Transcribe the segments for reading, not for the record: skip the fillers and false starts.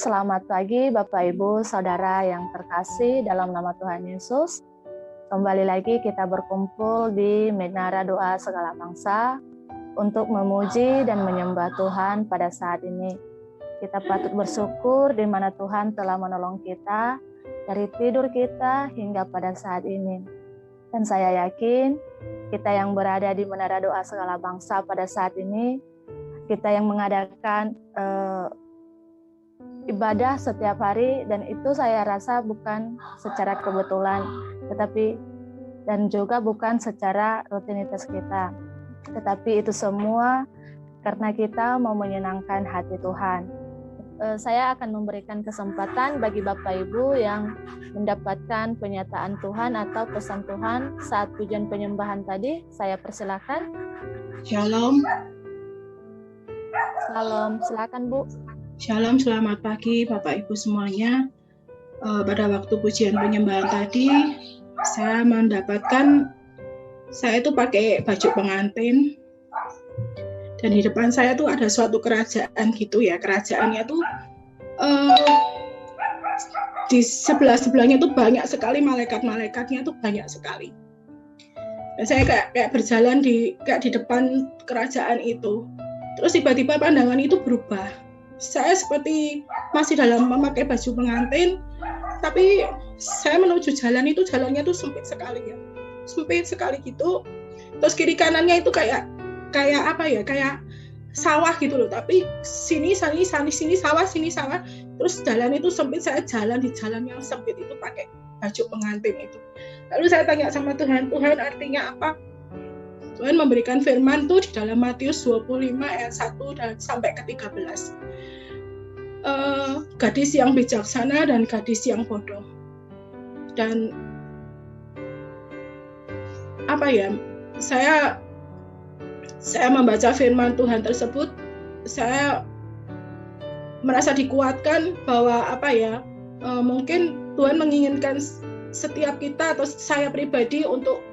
selamat pagi Bapak Ibu Saudara yang terkasih dalam nama Tuhan Yesus. Kembali lagi kita berkumpul di Menara Doa Segala Bangsa untuk memuji dan menyembah Tuhan pada saat ini. Kita patut bersyukur di mana Tuhan telah menolong kita dari tidur kita hingga pada saat ini. Dan saya yakin kita yang berada di Menara Doa Segala Bangsa pada saat ini, kita yang mengadakan ibadah setiap hari, dan itu saya rasa bukan secara kebetulan, tetapi dan juga bukan secara rutinitas kita, tetapi itu semua karena kita mau menyenangkan hati Tuhan. Saya akan memberikan kesempatan bagi Bapak Ibu yang mendapatkan penyataan Tuhan atau pesan Tuhan saat pujian penyembahan tadi. Saya persilakan. Shalom. Salam, silakan Bu. Shalom, selamat pagi Bapak Ibu semuanya. Pada waktu pujian penyembahan tadi, saya itu pakai baju pengantin, dan di depan saya tuh ada suatu kerajaan gitu ya. Kerajaannya tuh di sebelahnya tuh banyak sekali malaikat-malaikatnya tuh banyak sekali. Dan saya kayak berjalan di depan kerajaan itu. Terus tiba-tiba pandangan itu berubah. Saya seperti masih dalam memakai baju pengantin, tapi saya menuju jalannya tuh sempit sekali ya, sempit sekali gitu. Terus kiri kanannya itu kayak apa ya, kayak sawah gitu loh. Tapi sini sawah, sini sawah. Terus jalan itu sempit, saya jalan di jalan yang sempit itu pakai baju pengantin itu. Lalu saya tanya sama Tuhan, artinya apa? Tuhan memberikan firman tuh di dalam Matius 25 ayat 1 dan sampai ke 13. Gadis yang bijaksana dan gadis yang bodoh. Dan apa ya, saya membaca firman Tuhan tersebut, saya merasa dikuatkan bahwa mungkin Tuhan menginginkan setiap kita atau saya pribadi untuk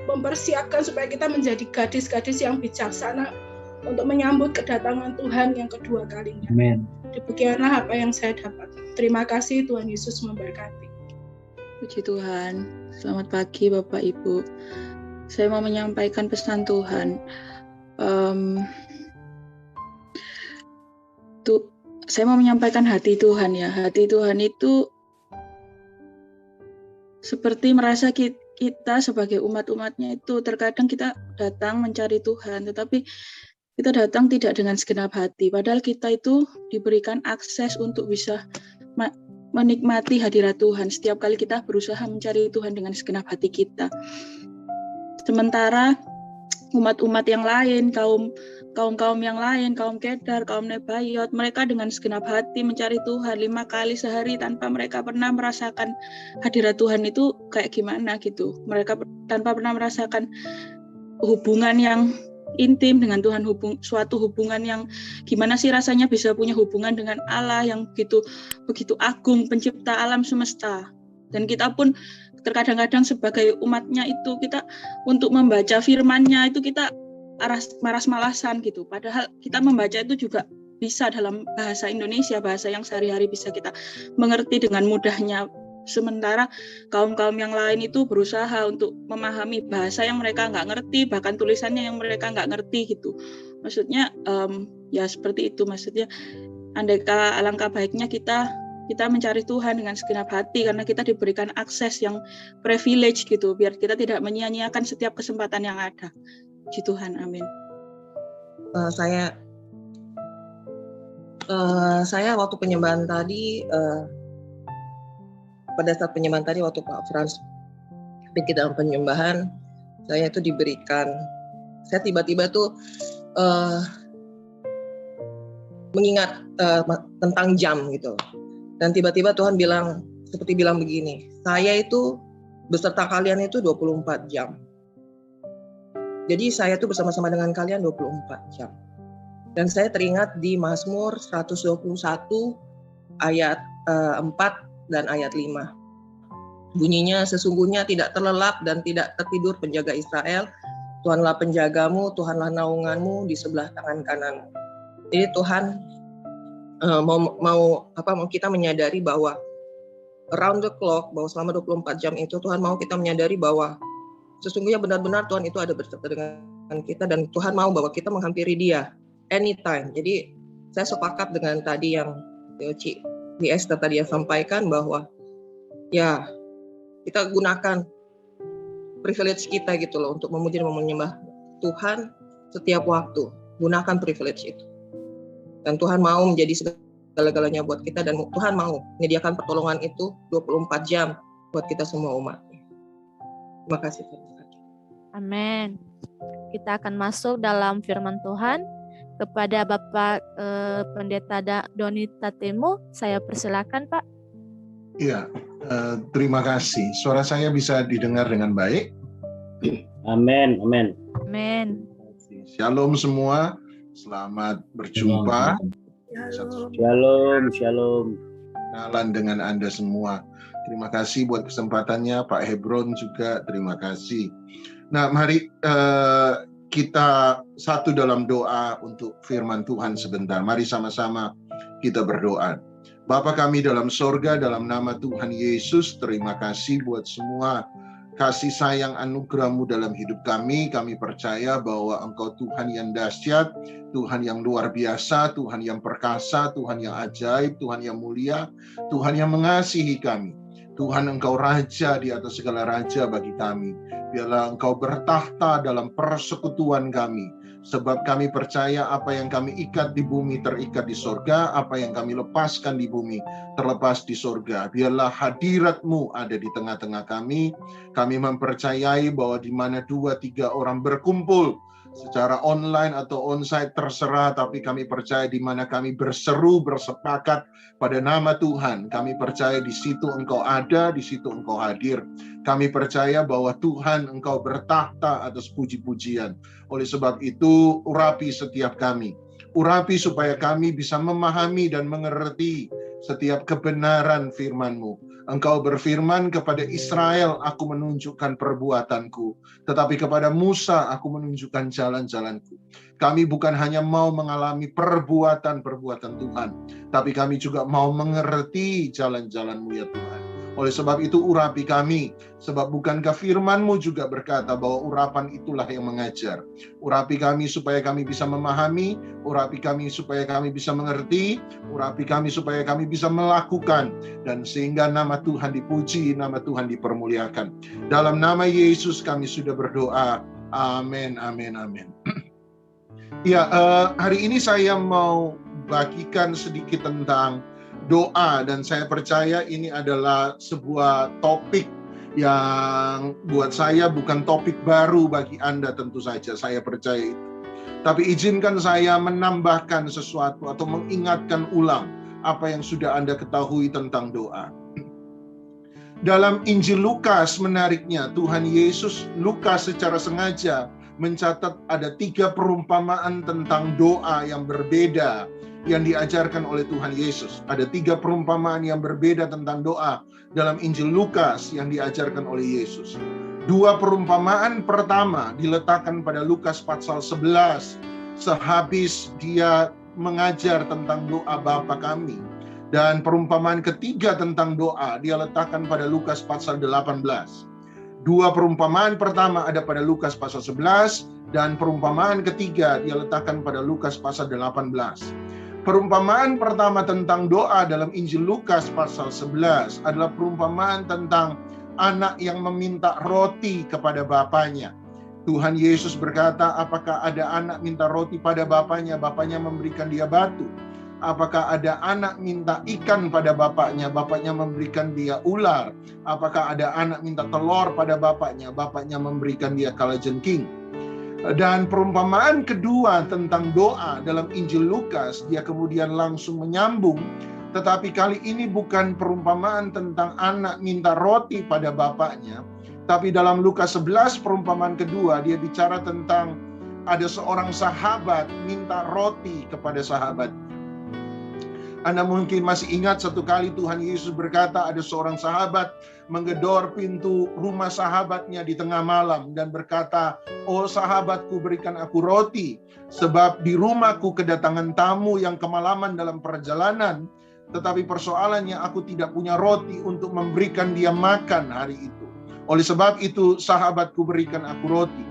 mempersiapkan supaya kita menjadi gadis-gadis yang bijaksana untuk menyambut kedatangan Tuhan yang kedua kalinya. Amin. Demikianlah apa yang saya dapat. Terima kasih, Tuhan Yesus memberkati. Puji Tuhan. Selamat pagi Bapak Ibu. Saya mau menyampaikan pesan Tuhan. Saya mau menyampaikan hati Tuhan ya. Hati Tuhan itu seperti merasa kita sebagai umat-umatnya itu terkadang kita datang mencari Tuhan, tetapi kita datang tidak dengan segenap hati. Padahal kita itu diberikan akses untuk bisa menikmati hadirat Tuhan. Setiap kali kita berusaha mencari Tuhan dengan segenap hati kita. Sementara umat-umat yang lain, kaum yang lain, kaum Kedar, kaum Nebayot, mereka dengan segenap hati mencari Tuhan 5 kali sehari tanpa mereka pernah merasakan hadirat Tuhan itu kayak gimana gitu. Mereka tanpa pernah merasakan hubungan yang intim dengan Tuhan, suatu hubungan yang gimana sih rasanya bisa punya hubungan dengan Allah yang begitu agung, pencipta alam semesta. Dan kita pun terkadang-kadang sebagai umatnya itu kita untuk membaca firman-Nya itu kita malas-malasan gitu. Padahal kita membaca itu juga bisa dalam bahasa Indonesia, bahasa yang sehari-hari bisa kita mengerti dengan mudahnya. Sementara kaum-kaum yang lain itu berusaha untuk memahami bahasa yang mereka nggak ngerti, bahkan tulisannya yang mereka nggak ngerti gitu. Maksudnya ya seperti itu. Maksudnya alangkah baiknya kita mencari Tuhan dengan segenap hati, karena kita diberikan akses yang privilege gitu, biar kita tidak menyia-nyiakan setiap kesempatan yang ada. Puji Tuhan, amin. Saya waktu penyembahan tadi, pada saat penyembahan tadi waktu Pak Frans bikin dalam penyembahan, saya itu diberikan, saya tiba-tiba tuh mengingat tentang jam gitu. Dan tiba-tiba Tuhan seperti bilang begini, saya itu beserta kalian itu 24 jam. Jadi saya tuh bersama-sama dengan kalian 24 jam. Dan saya teringat di Mazmur 121 ayat 4 dan ayat 5. Bunyinya, sesungguhnya tidak terlelap dan tidak tertidur penjaga Israel. Tuhanlah penjagamu, Tuhanlah naunganmu di sebelah tangan kananmu. Jadi Tuhan mau kita menyadari bahwa around the clock, bahwa selama 24 jam itu Tuhan mau kita menyadari bahwa sesungguhnya benar-benar Tuhan itu ada bersama dengan kita, dan Tuhan mau bahwa kita menghampiri Dia anytime. Jadi saya sepakat dengan tadi yang Ci Esther tadi yang sampaikan, bahwa ya kita gunakan privilege kita gitu loh untuk memuji dan menyembah Tuhan setiap waktu. Gunakan privilege itu. Dan Tuhan mau menjadi segala-galanya buat kita, dan Tuhan mau menyediakan pertolongan itu 24 jam buat kita semua umat. Terima kasih. Amin. Kita akan masuk dalam firman Tuhan. Kepada Bapak Pendeta Doni Tatemo, saya persilakan, Pak. Iya, terima kasih. Suara saya bisa didengar dengan baik? Amin, amin. Amin. Shalom semua, selamat berjumpa. Shalom, shalom. Kenalan dengan Anda semua. Terima kasih buat kesempatannya, Pak Hebron juga terima kasih. Nah, mari kita satu dalam doa untuk firman Tuhan sebentar. Mari sama-sama kita berdoa. Bapa kami dalam sorga, dalam nama Tuhan Yesus, terima kasih buat semua kasih sayang anugerah-Mu dalam hidup kami. Kami percaya bahwa Engkau Tuhan yang dahsyat, Tuhan yang luar biasa, Tuhan yang perkasa, Tuhan yang ajaib, Tuhan yang mulia, Tuhan yang mengasihi kami. Tuhan, Engkau Raja di atas segala raja bagi kami. Biarlah Engkau bertahta dalam persekutuan kami. Sebab kami percaya apa yang kami ikat di bumi terikat di sorga, apa yang kami lepaskan di bumi terlepas di sorga. Biarlah hadirat-Mu ada di tengah-tengah kami. Kami mempercayai bahwa di mana 2-3 orang berkumpul, secara online atau onsite terserah, tapi kami percaya di mana kami berseru, bersepakat pada nama Tuhan, kami percaya di situ Engkau ada, di situ Engkau hadir. Kami percaya bahwa Tuhan Engkau bertahta atas puji-pujian. Oleh sebab itu, urapi setiap kami. Urapi supaya kami bisa memahami dan mengerti setiap kebenaran firman-Mu. Engkau berfirman kepada Israel, aku menunjukkan perbuatanku. Tetapi kepada Musa, aku menunjukkan jalan-jalanku. Kami bukan hanya mau mengalami perbuatan-perbuatan Tuhan, tapi kami juga mau mengerti jalan-jalan-Mu ya Tuhan. Oleh sebab itu urapi kami, sebab bukankah firman-Mu juga berkata bahwa urapan itulah yang mengajar. Urapi kami supaya kami bisa memahami, urapi kami supaya kami bisa mengerti, urapi kami supaya kami bisa melakukan, dan sehingga nama Tuhan dipuji, nama Tuhan dipermuliakan. Dalam nama Yesus kami sudah berdoa. Amin, amin, amin. Ya, hari ini saya mau bagikan sedikit tentang doa, dan saya percaya ini adalah sebuah topik yang buat saya bukan topik baru bagi Anda, tentu saja saya percaya itu. Tapi izinkan saya menambahkan sesuatu atau mengingatkan ulang apa yang sudah Anda ketahui tentang doa. Dalam Injil Lukas menariknya, Tuhan Yesus, Lukas secara sengaja mencatat ada 3 perumpamaan tentang doa yang berbeda yang diajarkan oleh Tuhan Yesus. Ada 3 perumpamaan yang berbeda tentang doa dalam Injil Lukas yang diajarkan oleh Yesus. 2 perumpamaan pertama diletakkan pada Lukas pasal 11 sehabis dia mengajar tentang doa Bapa kami. Dan perumpamaan ketiga tentang doa dia letakkan pada Lukas pasal 18. 2 perumpamaan pertama ada pada Lukas pasal 11, dan perumpamaan ketiga dia letakkan pada Lukas pasal 18. Perumpamaan pertama tentang doa dalam Injil Lukas pasal 11 adalah perumpamaan tentang anak yang meminta roti kepada bapaknya. Tuhan Yesus berkata, apakah ada anak minta roti pada bapaknya, bapaknya memberikan dia batu? Apakah ada anak minta ikan pada bapaknya, bapaknya memberikan dia ular? Apakah ada anak minta telur pada bapaknya, bapaknya memberikan dia kalajengking? Dan perumpamaan kedua tentang doa dalam Injil Lukas, dia kemudian langsung menyambung, tetapi kali ini bukan perumpamaan tentang anak minta roti pada bapaknya, tapi dalam Lukas 11 perumpamaan kedua, dia bicara tentang ada seorang sahabat minta roti kepada sahabat. Anda mungkin masih ingat satu kali Tuhan Yesus berkata ada seorang sahabat menggedor pintu rumah sahabatnya di tengah malam dan berkata, "Oh sahabatku, berikan aku roti, sebab di rumahku kedatangan tamu yang kemalaman dalam perjalanan, tetapi persoalannya aku tidak punya roti untuk memberikan dia makan hari itu. Oleh sebab itu sahabatku, berikan aku roti."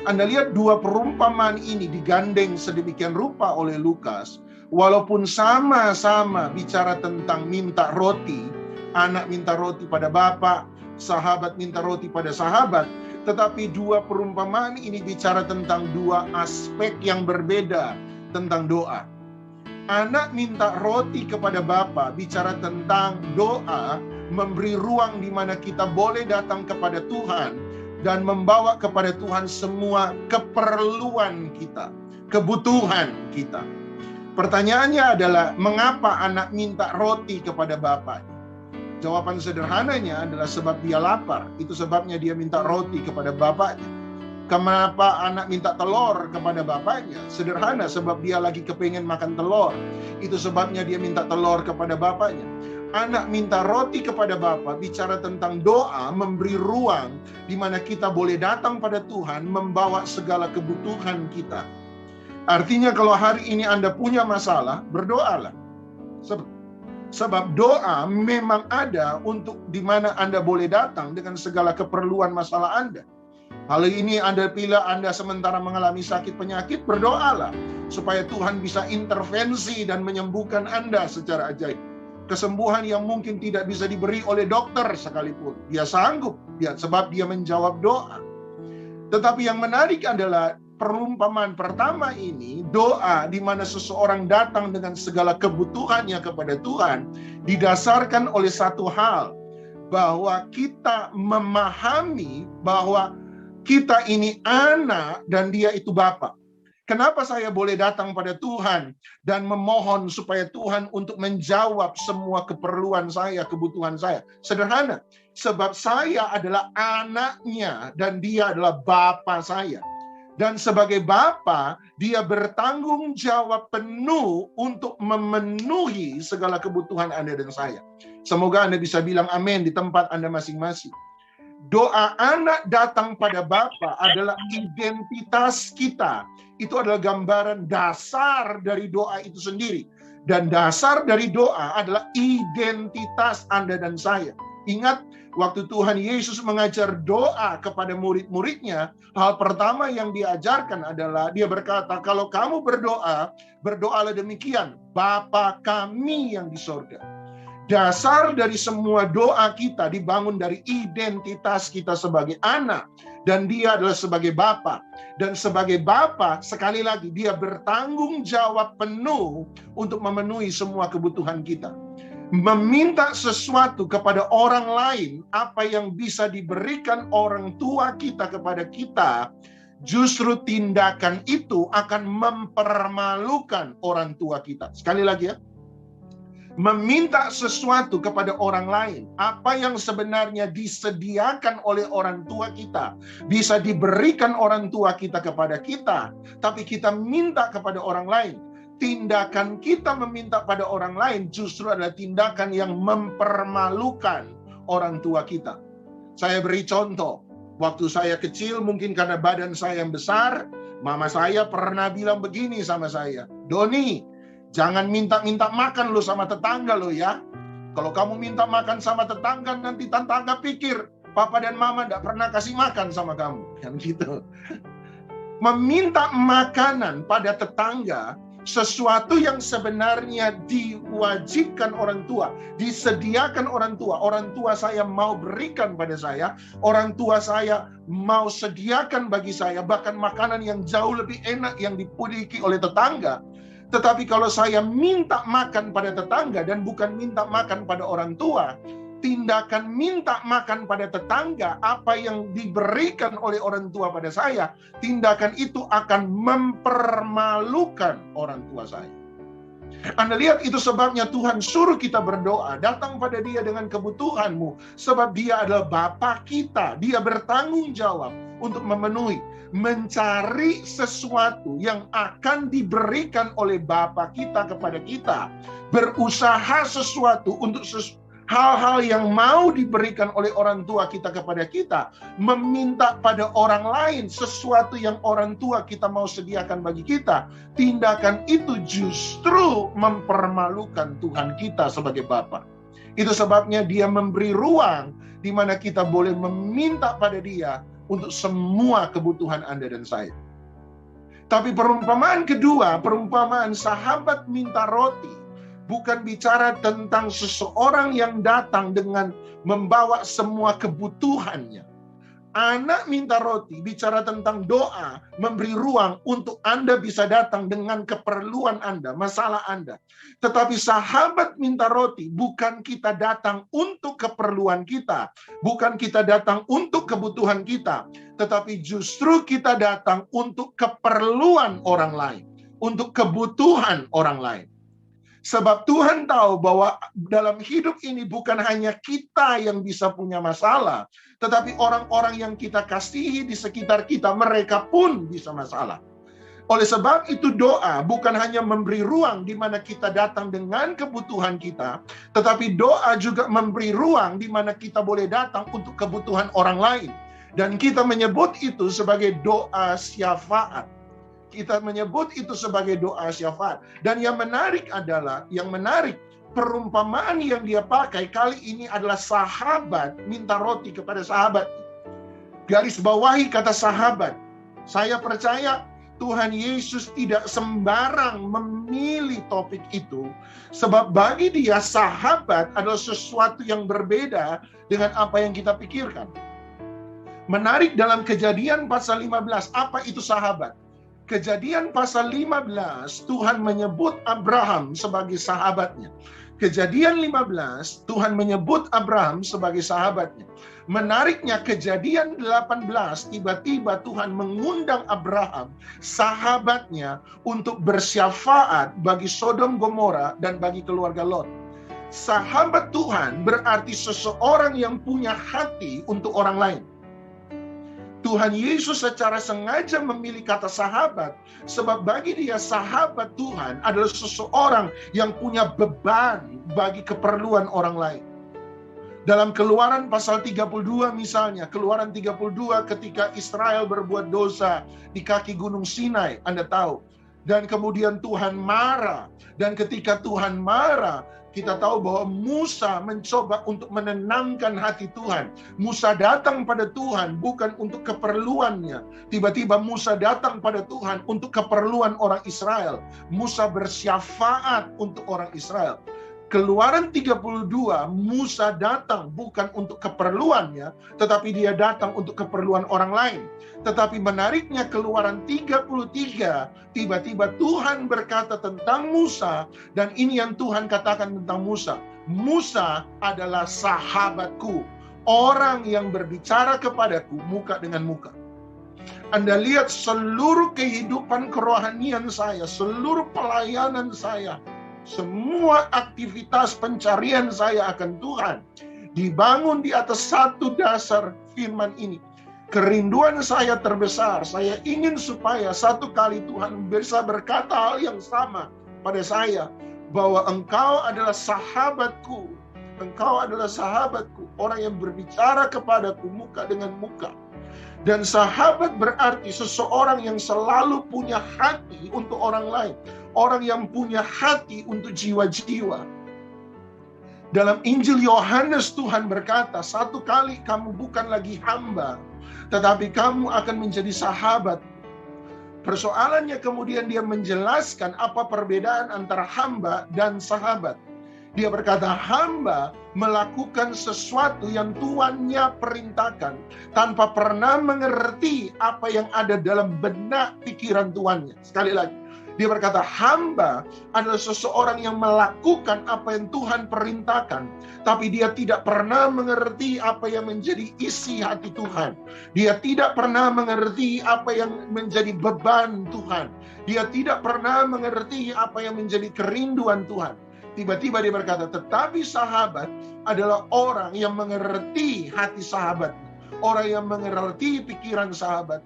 Anda lihat dua perumpamaan ini digandeng sedemikian rupa oleh Lukas. Walaupun sama-sama bicara tentang minta roti, anak minta roti pada bapak, sahabat minta roti pada sahabat, tetapi dua perumpamaan ini bicara tentang dua aspek yang berbeda tentang doa. Anak minta roti kepada bapak bicara tentang doa, memberi ruang di mana kita boleh datang kepada Tuhan dan membawa kepada Tuhan semua keperluan kita, kebutuhan kita. Pertanyaannya adalah, mengapa anak minta roti kepada bapaknya? Jawaban sederhananya adalah sebab dia lapar. Itu sebabnya dia minta roti kepada bapaknya. Kenapa anak minta telur kepada bapaknya? Sederhana, sebab dia lagi kepengen makan telur. Itu sebabnya dia minta telur kepada bapaknya. Anak minta roti kepada bapak bicara tentang doa, memberi ruang di mana kita boleh datang pada Tuhan, membawa segala kebutuhan kita. Artinya kalau hari ini Anda punya masalah, berdoalah. Sebab doa memang ada untuk di mana Anda boleh datang dengan segala keperluan masalah Anda. Hal ini Anda pilih Anda sementara mengalami sakit penyakit, berdoalah supaya Tuhan bisa intervensi dan menyembuhkan Anda secara ajaib. Kesembuhan yang mungkin tidak bisa diberi oleh dokter sekalipun, dia sanggup, sebab dia menjawab doa. Tetapi yang menarik adalah perumpamaan pertama ini, doa di mana seseorang datang dengan segala kebutuhannya kepada Tuhan, didasarkan oleh satu hal, bahwa kita memahami bahwa kita ini anak dan dia itu Bapa. Kenapa saya boleh datang pada Tuhan dan memohon supaya Tuhan untuk menjawab semua keperluan saya, kebutuhan saya? Sederhana, sebab saya adalah anaknya dan dia adalah Bapa saya. Dan sebagai Bapa, dia bertanggung jawab penuh untuk memenuhi segala kebutuhan Anda dan saya. Semoga Anda bisa bilang amin di tempat Anda masing-masing. Doa anak datang pada Bapa adalah identitas kita. Itu adalah gambaran dasar dari doa itu sendiri. Dan dasar dari doa adalah identitas Anda dan saya. Ingat, waktu Tuhan Yesus mengajar doa kepada murid-muridnya, hal pertama yang diajarkan adalah dia berkata, kalau kamu berdoa, berdoalah demikian, Bapa kami yang di sorga. Dasar dari semua doa kita dibangun dari identitas kita sebagai anak, dan dia adalah sebagai Bapa. Dan sebagai Bapa, sekali lagi, dia bertanggung jawab penuh untuk memenuhi semua kebutuhan kita. Meminta sesuatu kepada orang lain, apa yang bisa diberikan orang tua kita kepada kita, justru tindakan itu akan mempermalukan orang tua kita. Sekali lagi ya, meminta sesuatu kepada orang lain, apa yang sebenarnya disediakan oleh orang tua kita, bisa diberikan orang tua kita kepada kita, tapi kita minta kepada orang lain. Tindakan kita meminta pada orang lain justru adalah tindakan yang mempermalukan orang tua kita. Saya beri contoh. Waktu saya kecil, mungkin karena badan saya yang besar, mama saya pernah bilang begini sama saya, Doni, jangan minta-minta makan lo sama tetangga lo ya. Kalau kamu minta makan sama tetangga, nanti tetangga pikir papa dan mama tidak pernah kasih makan sama kamu. Kan gitu. Meminta makanan pada tetangga, sesuatu yang sebenarnya diwajibkan orang tua, disediakan orang tua saya mau berikan pada saya, orang tua saya mau sediakan bagi saya, bahkan makanan yang jauh lebih enak yang dimiliki oleh tetangga. Tetapi kalau saya minta makan pada tetangga dan bukan minta makan pada orang tua, tindakan minta makan pada tetangga, apa yang diberikan oleh orang tua pada saya, tindakan itu akan mempermalukan orang tua saya. Anda lihat itu sebabnya Tuhan suruh kita berdoa. Datang pada Dia dengan kebutuhanmu. Sebab Dia adalah Bapa kita. Dia bertanggung jawab untuk memenuhi. Mencari sesuatu yang akan diberikan oleh Bapa kita kepada kita. Berusaha sesuatu untuk hal-hal yang mau diberikan oleh orang tua kita kepada kita. Meminta pada orang lain sesuatu yang orang tua kita mau sediakan bagi kita. Tindakan itu justru mempermalukan Tuhan kita sebagai Bapa. Itu sebabnya Dia memberi ruang di mana kita boleh meminta pada Dia untuk semua kebutuhan Anda dan saya. Tapi perumpamaan kedua, perumpamaan sahabat minta roti, bukan bicara tentang seseorang yang datang dengan membawa semua kebutuhannya. Anak minta roti bicara tentang doa, memberi ruang untuk Anda bisa datang dengan keperluan Anda, masalah Anda. Tetapi sahabat minta roti, bukan kita datang untuk keperluan kita, bukan kita datang untuk kebutuhan kita, tetapi justru kita datang untuk keperluan orang lain, untuk kebutuhan orang lain. Sebab Tuhan tahu bahwa dalam hidup ini bukan hanya kita yang bisa punya masalah, tetapi orang-orang yang kita kasihi di sekitar kita, mereka pun bisa masalah. Oleh sebab itu doa bukan hanya memberi ruang di mana kita datang dengan kebutuhan kita, tetapi doa juga memberi ruang di mana kita boleh datang untuk kebutuhan orang lain. Dan kita menyebut itu sebagai doa syafaat. Kita menyebut itu sebagai doa syafaat. Dan yang menarik adalah, perumpamaan yang dia pakai kali ini adalah sahabat minta roti kepada sahabat. Garis bawahi kata sahabat. Saya percaya Tuhan Yesus tidak sembarang memilih topik itu. Sebab bagi Dia sahabat adalah sesuatu yang berbeda dengan apa yang kita pikirkan. Menarik dalam Kejadian pasal 15, apa itu sahabat? Kejadian pasal 15, Tuhan menyebut Abraham sebagai sahabatnya. Kejadian 15, Tuhan menyebut Abraham sebagai sahabatnya. Menariknya Kejadian 18, tiba-tiba Tuhan mengundang Abraham, sahabatnya, untuk bersyafaat bagi Sodom Gomora dan bagi keluarga Lot. Sahabat Tuhan berarti seseorang yang punya hati untuk orang lain. Tuhan Yesus secara sengaja memilih kata sahabat, sebab bagi Dia sahabat Tuhan adalah seseorang yang punya beban bagi keperluan orang lain. Dalam Keluaran pasal 32 misalnya, Keluaran 32 ketika Israel berbuat dosa di kaki Gunung Sinai, Anda tahu. Dan kemudian Tuhan marah. Dan ketika Tuhan marah, kita tahu bahwa Musa mencoba untuk menenangkan hati Tuhan. Musa datang pada Tuhan bukan untuk keperluannya. Tiba-tiba Musa datang pada Tuhan untuk keperluan orang Israel. Musa bersyafaat untuk orang Israel. Keluaran 32, Musa datang bukan untuk keperluannya, tetapi dia datang untuk keperluan orang lain. Tetapi menariknya Keluaran 33, tiba-tiba Tuhan berkata tentang Musa, dan ini yang Tuhan katakan tentang Musa. Musa adalah sahabatku, orang yang berbicara kepadaku muka dengan muka. Anda lihat seluruh kehidupan kerohanian saya, seluruh pelayanan saya, semua aktivitas pencarian saya akan Tuhan dibangun di atas satu dasar firman ini. Kerinduan saya terbesar, saya ingin supaya satu kali Tuhan bisa berkata hal yang sama pada saya, bahwa engkau adalah sahabatku, engkau adalah sahabatku, orang yang berbicara kepadaku muka dengan muka. Dan sahabat berarti seseorang yang selalu punya hati untuk orang lain. Orang yang punya hati untuk jiwa-jiwa. Dalam Injil Yohanes Tuhan berkata, satu kali kamu bukan lagi hamba, tetapi kamu akan menjadi sahabat. Persoalannya kemudian dia menjelaskan apa perbedaan antara hamba dan sahabat. Dia berkata, hamba melakukan sesuatu yang tuannya perintahkan tanpa pernah mengerti apa yang ada dalam benak pikiran tuannya. Sekali lagi, Dia berkata, hamba adalah seseorang yang melakukan apa yang Tuhan perintahkan, tapi dia tidak pernah mengerti apa yang menjadi isi hati Tuhan. Dia tidak pernah mengerti apa yang menjadi beban Tuhan. Dia tidak pernah mengerti apa yang menjadi kerinduan Tuhan. Tiba-tiba dia berkata, tetapi sahabat adalah orang yang mengerti hati sahabat, orang yang mengerti pikiran sahabat.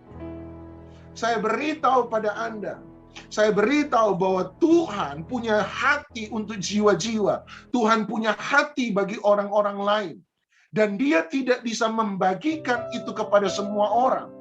Saya beritahu pada Anda, saya beritahu bahwa Tuhan punya hati untuk jiwa-jiwa. Tuhan punya hati bagi orang-orang lain. Dan dia tidak bisa membagikan itu kepada semua orang.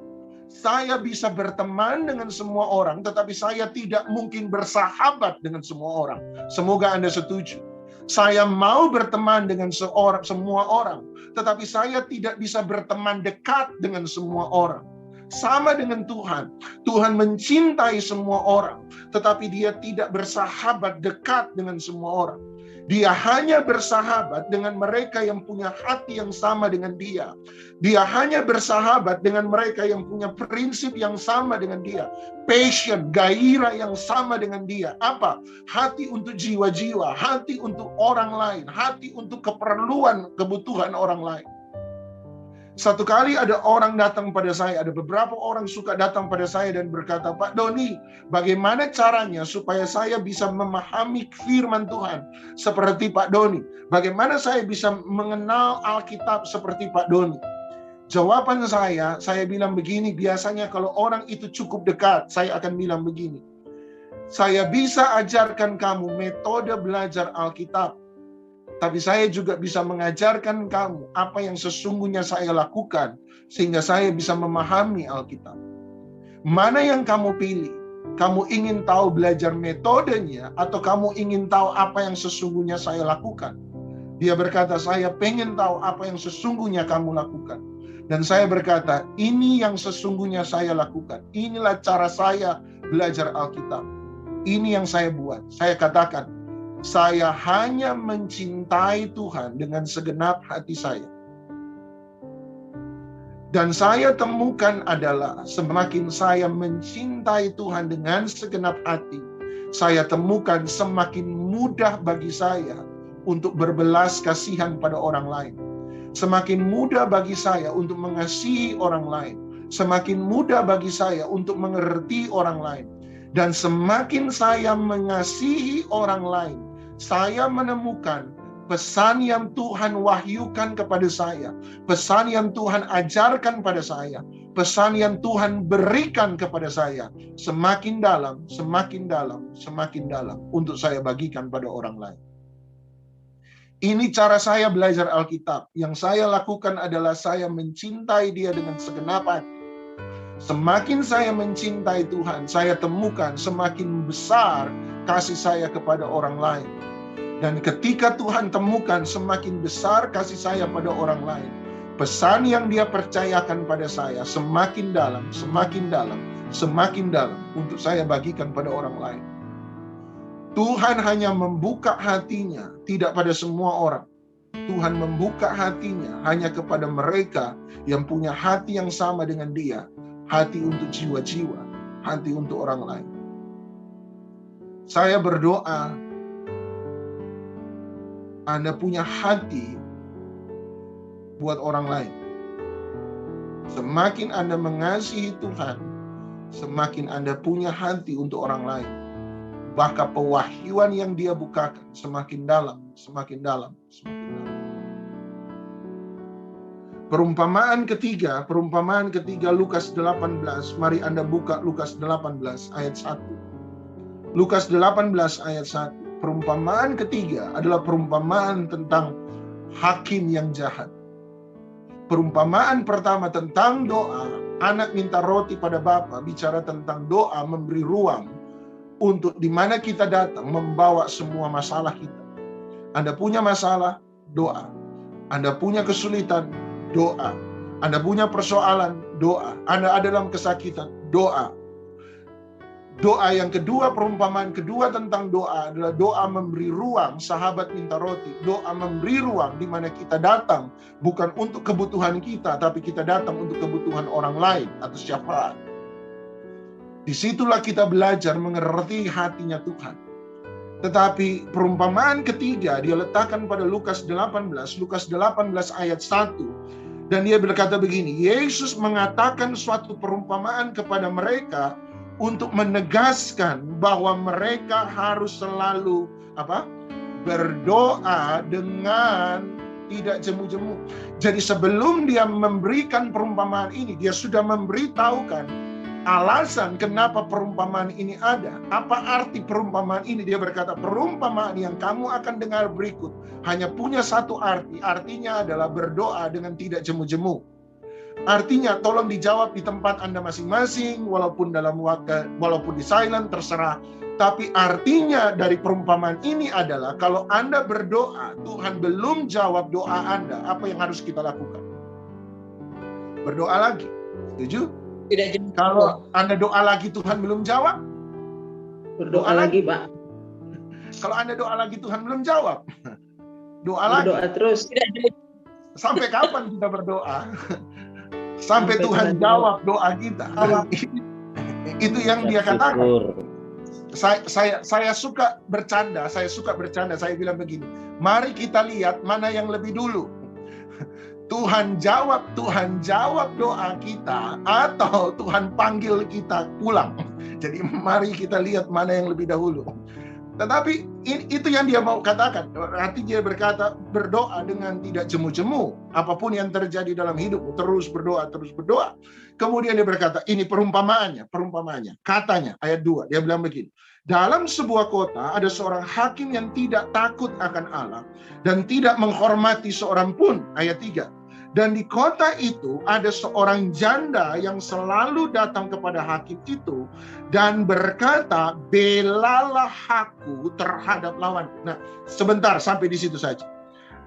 Saya bisa berteman dengan semua orang, tetapi saya tidak mungkin bersahabat dengan semua orang. Semoga Anda setuju. Saya mau berteman dengan semua orang, tetapi saya tidak bisa berteman dekat dengan semua orang. Sama dengan Tuhan. Tuhan mencintai semua orang, tetapi dia tidak bersahabat dekat dengan semua orang. Dia hanya bersahabat dengan mereka yang punya hati yang sama dengan dia. Dia hanya bersahabat dengan mereka yang punya prinsip yang sama dengan dia. Passion, gairah yang sama dengan dia. Apa? Hati untuk jiwa-jiwa, hati untuk orang lain, hati untuk keperluan, kebutuhan orang lain. Satu kali ada orang datang pada saya, ada beberapa orang suka datang pada saya dan berkata, Pak Doni, bagaimana caranya supaya saya bisa memahami firman Tuhan seperti Pak Doni? Bagaimana saya bisa mengenal Alkitab seperti Pak Doni? Jawaban saya bilang begini, biasanya kalau orang itu cukup dekat, saya akan bilang begini. Saya bisa ajarkan kamu metode belajar Alkitab. Tapi saya juga bisa mengajarkan kamu apa yang sesungguhnya saya lakukan, sehingga saya bisa memahami Alkitab. Mana yang kamu pilih? Kamu ingin tahu belajar metodenya, atau kamu ingin tahu apa yang sesungguhnya saya lakukan? Dia berkata, saya pengen tahu apa yang sesungguhnya kamu lakukan. Dan saya berkata, ini yang sesungguhnya saya lakukan. Inilah cara saya belajar Alkitab. Ini yang saya buat. Saya katakan, saya hanya mencintai Tuhan dengan segenap hati saya. Dan saya temukan adalah semakin saya mencintai Tuhan dengan segenap hati, saya temukan semakin mudah bagi saya untuk berbelas kasihan pada orang lain. Semakin mudah bagi saya untuk mengasihi orang lain. Semakin mudah bagi saya untuk mengerti orang lain. Dan semakin saya mengasihi orang lain, saya menemukan pesan yang Tuhan wahyukan kepada saya, pesan yang Tuhan ajarkan pada saya, pesan yang Tuhan berikan kepada saya, semakin dalam, semakin dalam, semakin dalam untuk saya bagikan pada orang lain. Ini cara saya belajar Alkitab. Yang saya lakukan adalah saya mencintai Dia dengan segenap hati. Semakin saya mencintai Tuhan, saya temukan semakin besar kasih saya kepada orang lain. Dan ketika Tuhan temukan semakin besar kasih saya pada orang lain, pesan yang Dia percayakan pada saya semakin dalam, semakin dalam, semakin dalam untuk saya bagikan pada orang lain. Tuhan hanya membuka hatinya, tidak pada semua orang. Tuhan membuka hatinya hanya kepada mereka yang punya hati yang sama dengan Dia, hati untuk jiwa-jiwa, hati untuk orang lain. Saya berdoa, Anda punya hati buat orang lain. Semakin Anda mengasihi Tuhan, semakin Anda punya hati untuk orang lain. Bahkan pewahyuan yang Dia bukakan semakin dalam, semakin dalam, semakin dalam. Perumpamaan ketiga Lukas 18. Mari Anda buka Lukas 18 ayat 1. Lukas 18 ayat 1. Perumpamaan ketiga adalah perumpamaan tentang hakim yang jahat. Perumpamaan pertama tentang doa, anak minta roti pada Bapa, bicara tentang doa memberi ruang untuk di mana kita datang membawa semua masalah kita. Anda punya masalah, doa. Anda punya kesulitan, doa. Anda punya persoalan, doa. Anda ada dalam kesakitan, doa. Doa yang kedua, perumpamaan kedua tentang doa adalah doa memberi ruang, sahabat minta roti. Doa memberi ruang di mana kita datang bukan untuk kebutuhan kita, tapi kita datang untuk kebutuhan orang lain atau syafaat. Disitulah kita belajar mengerti hatinya Tuhan. Tetapi perumpamaan ketiga dia letakkan pada Lukas 18 ayat 1. Dan dia berkata begini, Yesus mengatakan suatu perumpamaan kepada mereka untuk menegaskan bahwa mereka harus selalu berdoa dengan tidak jemu-jemu. Jadi sebelum dia memberikan perumpamaan ini, dia sudah memberitahukan alasan kenapa perumpamaan ini ada. Apa arti perumpamaan ini? Dia berkata, perumpamaan yang kamu akan dengar berikut hanya punya satu arti. Artinya adalah berdoa dengan tidak jemu-jemu. Artinya tolong dijawab di tempat Anda masing-masing, walaupun di silent, terserah. Tapi artinya dari perumpamaan ini adalah kalau Anda berdoa, Tuhan belum jawab doa Anda, apa yang harus kita lakukan? Berdoa lagi. Setuju? Tidak jemu. Kalau Anda doa lagi Tuhan belum jawab, Berdoa lagi, Pak. Kalau Anda doa lagi Tuhan belum jawab, doa lagi. Berdoa terus. Tidak jemu. Sampai kapan kita berdoa? Sampai Tuhan jawab doa kita. Itu yang dia katakan. Saya suka bercanda. Saya bilang begini, mari kita lihat mana yang lebih dulu. Tuhan jawab doa kita atau Tuhan panggil kita pulang. Jadi mari kita lihat mana yang lebih dahulu. Tetapi itu yang dia mau katakan. Arti dia berkata berdoa dengan tidak jemu-jemu. Apapun yang terjadi dalam hidupmu, terus berdoa. Kemudian dia berkata, ini perumpamaannya. Katanya, ayat 2, dia bilang begini. Dalam sebuah kota ada seorang hakim yang tidak takut akan Allah dan tidak menghormati seorang pun. Ayat 3. Dan di kota itu ada seorang janda yang selalu datang kepada hakim itu dan berkata, belalah aku terhadap lawanku. Nah, sebentar sampai di situ saja.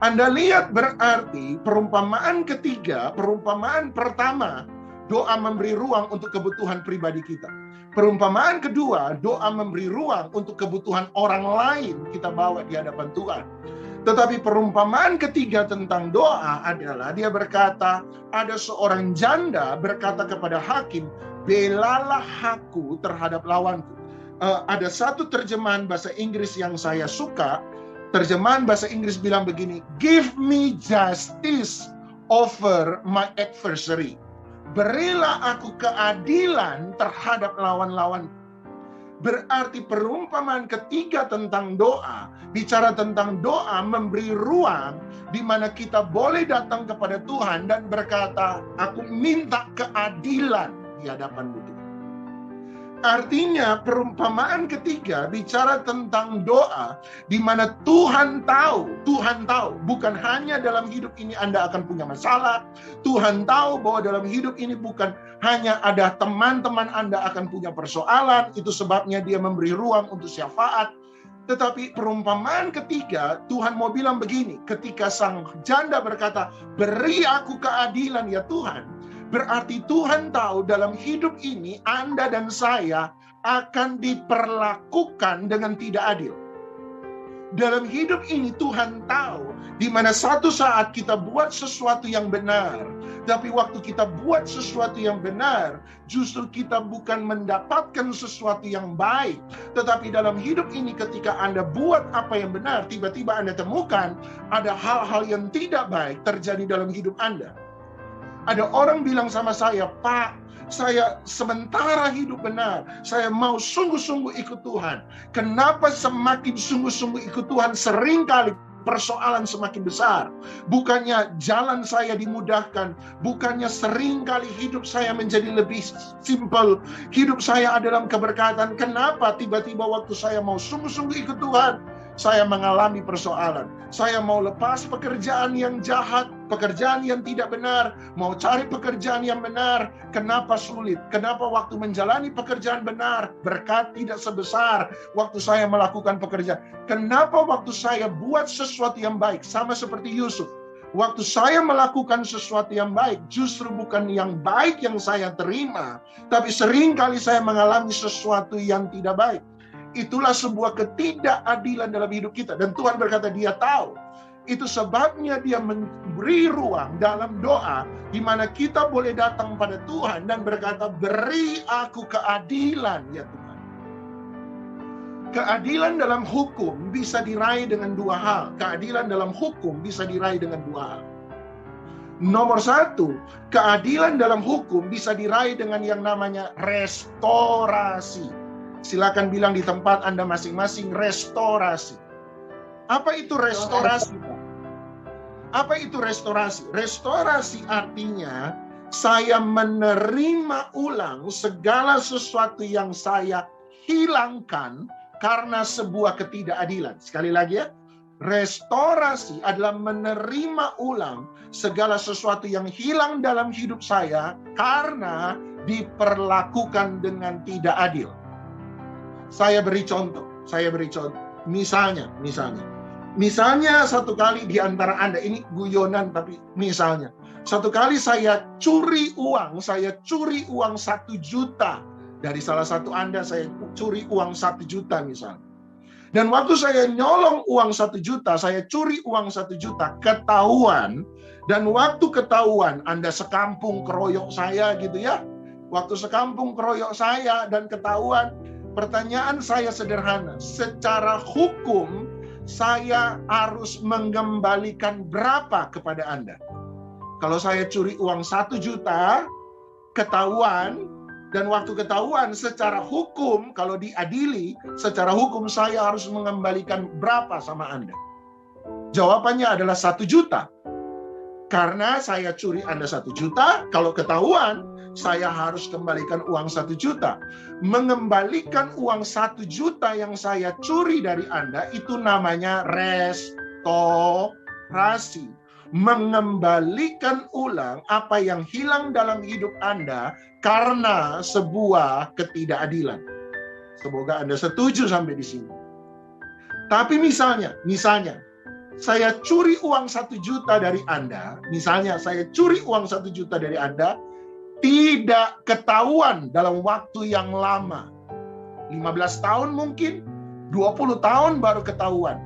Anda lihat berarti perumpamaan ketiga, perumpamaan pertama, doa memberi ruang untuk kebutuhan pribadi kita. Perumpamaan kedua, doa memberi ruang untuk kebutuhan orang lain kita bawa di hadapan Tuhan. Tetapi perumpamaan ketiga tentang doa adalah dia berkata, ada seorang janda berkata kepada hakim, belalah aku terhadap lawanku. Ada satu terjemahan bahasa Inggris yang saya suka. Terjemahan bahasa Inggris bilang begini, give me justice over my adversary. Berilah aku keadilan terhadap lawan-lawanku. Berarti perumpamaan ketiga tentang doa, bicara tentang doa memberi ruang di mana kita boleh datang kepada Tuhan dan berkata, aku minta keadilan di hadapan-Mu Tuhan. Artinya perumpamaan ketiga bicara tentang doa di mana Tuhan tahu bukan hanya dalam hidup ini Anda akan punya masalah. Tuhan tahu bahwa dalam hidup ini bukan hanya ada teman-teman Anda akan punya persoalan, itu sebabnya dia memberi ruang untuk syafaat. Tetapi perumpamaan ketiga, Tuhan mau bilang begini, ketika sang janda berkata, beri aku keadilan ya Tuhan. Berarti Tuhan tahu dalam hidup ini Anda dan saya akan diperlakukan dengan tidak adil. Dalam hidup ini Tuhan tahu di mana satu saat kita buat sesuatu yang benar, tapi waktu kita buat sesuatu yang benar, justru kita bukan mendapatkan sesuatu yang baik. Tetapi dalam hidup ini ketika Anda buat apa yang benar, tiba-tiba Anda temukan ada hal-hal yang tidak baik terjadi dalam hidup Anda. Ada orang bilang sama saya, Pak, saya sementara hidup benar, saya mau sungguh-sungguh ikut Tuhan. Kenapa semakin sungguh-sungguh ikut Tuhan seringkali persoalan semakin besar? Bukannya jalan saya dimudahkan, bukannya seringkali hidup saya menjadi lebih simpel, hidup saya ada dalam keberkatan. Kenapa tiba-tiba waktu saya mau sungguh-sungguh ikut Tuhan, saya mengalami persoalan? Saya mau lepas pekerjaan yang jahat, pekerjaan yang tidak benar, mau cari pekerjaan yang benar. Kenapa sulit? Kenapa waktu menjalani pekerjaan benar, berkat tidak sebesar waktu saya melakukan pekerjaan? Kenapa waktu saya buat sesuatu yang baik, sama seperti Yusuf, waktu saya melakukan sesuatu yang baik, justru bukan yang baik yang saya terima, tapi seringkali saya mengalami sesuatu yang tidak baik. Itulah sebuah ketidakadilan dalam hidup kita. Dan Tuhan berkata dia tahu. Itu sebabnya dia memberi ruang dalam doa di mana kita boleh datang pada Tuhan dan berkata, beri aku keadilan ya Tuhan. Keadilan dalam hukum bisa diraih dengan dua hal. Keadilan dalam hukum bisa diraih dengan dua hal. Nomor satu, keadilan dalam hukum bisa diraih dengan yang namanya restorasi. Silakan bilang di tempat Anda masing-masing, restorasi. Apa itu restorasi? Apa itu restorasi? Restorasi artinya saya menerima ulang segala sesuatu yang saya hilangkan karena sebuah ketidakadilan. Sekali lagi ya, restorasi adalah menerima ulang segala sesuatu yang hilang dalam hidup saya karena diperlakukan dengan tidak adil. Saya beri contoh. Misalnya satu kali di antara Anda, ini guyonan tapi misalnya, satu kali saya curi uang 1 juta. Dari salah satu Anda saya curi uang 1 juta misalnya. Dan waktu saya nyolong uang 1 juta, saya curi uang 1 juta, ketahuan. Dan waktu ketahuan Anda sekampung keroyok saya gitu ya. Waktu sekampung keroyok saya dan ketahuan, pertanyaan saya sederhana. Secara hukum, saya harus mengembalikan berapa kepada Anda? Kalau saya curi uang 1 juta, ketahuan, dan waktu ketahuan secara hukum, kalau diadili, secara hukum saya harus mengembalikan berapa sama Anda? Jawabannya adalah 1 juta. Karena saya curi Anda 1 juta, kalau ketahuan, saya harus kembalikan uang 1 juta. Mengembalikan uang 1 juta yang saya curi dari Anda, itu namanya restorasi. Mengembalikan ulang apa yang hilang dalam hidup Anda karena sebuah ketidakadilan. Semoga Anda setuju sampai di sini. Tapi misalnya, saya curi uang 1 juta dari Anda, tidak ketahuan dalam waktu yang lama. 15 tahun mungkin, 20 tahun baru ketahuan.